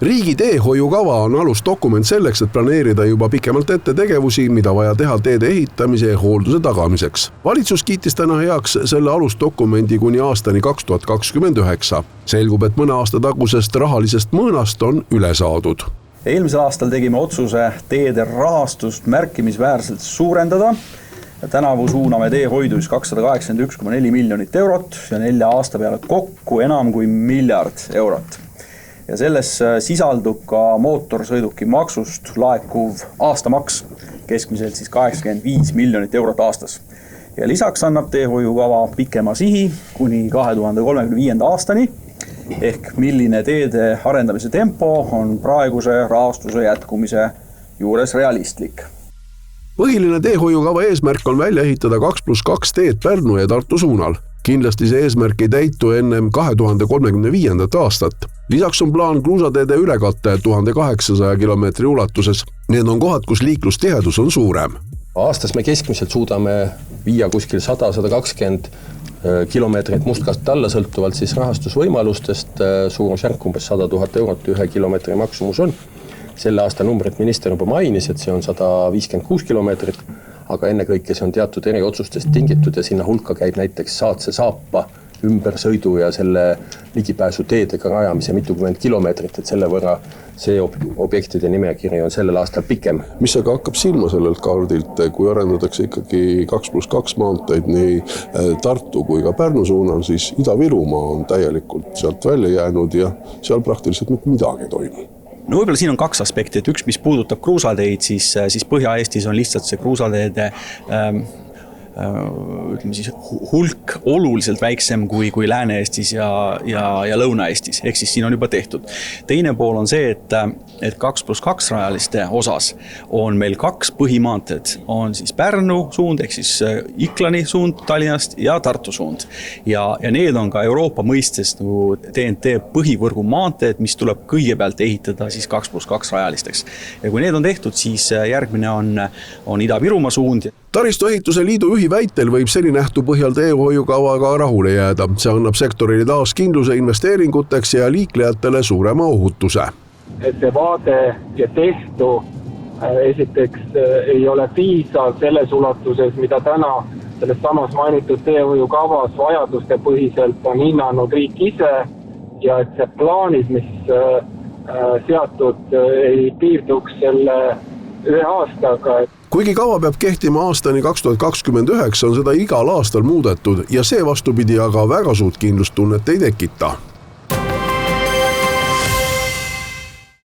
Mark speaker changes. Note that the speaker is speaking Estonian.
Speaker 1: Riigi teehoiukava on alusdokument selleks, et planeerida juba pikemalt ette tegevusi, mida vaja teha teede ehitamise ja hoolduse tagamiseks. Valitsus kiitis täna heaks selle alusdokumendi kuni aastani 2029. Selgub, et mõne aasta tagusest rahalisest mõõnast on üle saadud.
Speaker 2: Eelmisel aastal tegime otsuse teede rahastust märkimisväärselt suurendada. Tänavu suuname teehoidus 281,4 miljonit eurot ja 4 aasta peale kokku enam kui miljard eurot. Ja selles sisaldub ka mootorsõiduki maksust laekuv aastamaks, keskmiselt siis 85 miljonit eurot aastas. Ja lisaks annab teehoiukava pikema sihi kuni 2035. aastani, ehk milline teede arendamise tempo on praeguse rahastuse jätkumise juures realistlik.
Speaker 1: Põhiline teehoiukava eesmärk on välja ehitada 2+2 teed Pärnu ja Tartu suunal. Kindlasti see eesmärk ei täitu ennem 2035. aastat. Lisaks on plaan kruusateede ülekatte 1800 kilomeetri ulatuses. Need on kohad, kus liiklustihedus on suurem.
Speaker 3: Aastas me keskmiselt suudame viia kuskil 100-120 kilomeetrit mustkast alla, sõltuvalt siis rahastusvõimalustest. Suurusjärk umbes 100 000 eurot 1 kilomeetri maksumus on. Selle aasta numbrit minister juba mainis, et see on 156 kilomeetrit, aga ennekõike see on teatud eriotsustest tingitud ja sinna hulka käib näiteks Saatse saapa ümbersõidu ja selle ligipääsu teedega rajamise mitukümmend kilomeetrit, et selle võrra see objektide nimekiri on sellel aastal pikem.
Speaker 1: Mis aga hakkab silma sellelt kaardilt, kui arendatakse ikkagi 2+2 maanteid nii Tartu kui ka Pärnu suunal, siis Ida-Virumaa on täielikult sealt välja jäänud ja seal praktiliselt mitte midagi toimub.
Speaker 2: No võib-olla siin on 2 aspekti, et üks, mis puudutab kruusateid, siis Põhja-Eestis on lihtsalt see kruusateede hulk oluliselt väiksem kui Lääne-Eestis ja Lõuna-Eestis, ehk siis siin on juba tehtud. Teine pool on see, et 2+2 rajaliste osas on meil 2 põhimaanteed, on siis Pärnu suund, ehk siis Iklani suund Tallinnast ja Tartu suund. Ja need on ka Euroopa mõistes TNT põhivõrgu maanteed, mis tuleb kõigepealt ehitada siis 2+2 rajalisteks. Ja kui need on tehtud, siis järgmine on Ida-Virumaa suund. Taristuehituse liidu juhi väitel võib seni nähtu põhjal teehoiukavaga rahule jääda. See annab sektorile taas kindluse investeeringuteks ja liiklejatele suurema ohutuse.
Speaker 4: Et see vaade ja tehtu esiteks ei ole piisav selles ulatuses, mida täna selles samas mainitud teehoiukavas vajaduste põhiselt on hinnanud riik ise ja et see plaanid, mis seatud ei piirduks selle 1 aastaga.
Speaker 1: Kuigi kava peab kehtima aastani 2029, on seda igal aastal muudetud ja see vastupidi aga väga suurt kindlustunnet ei tekita.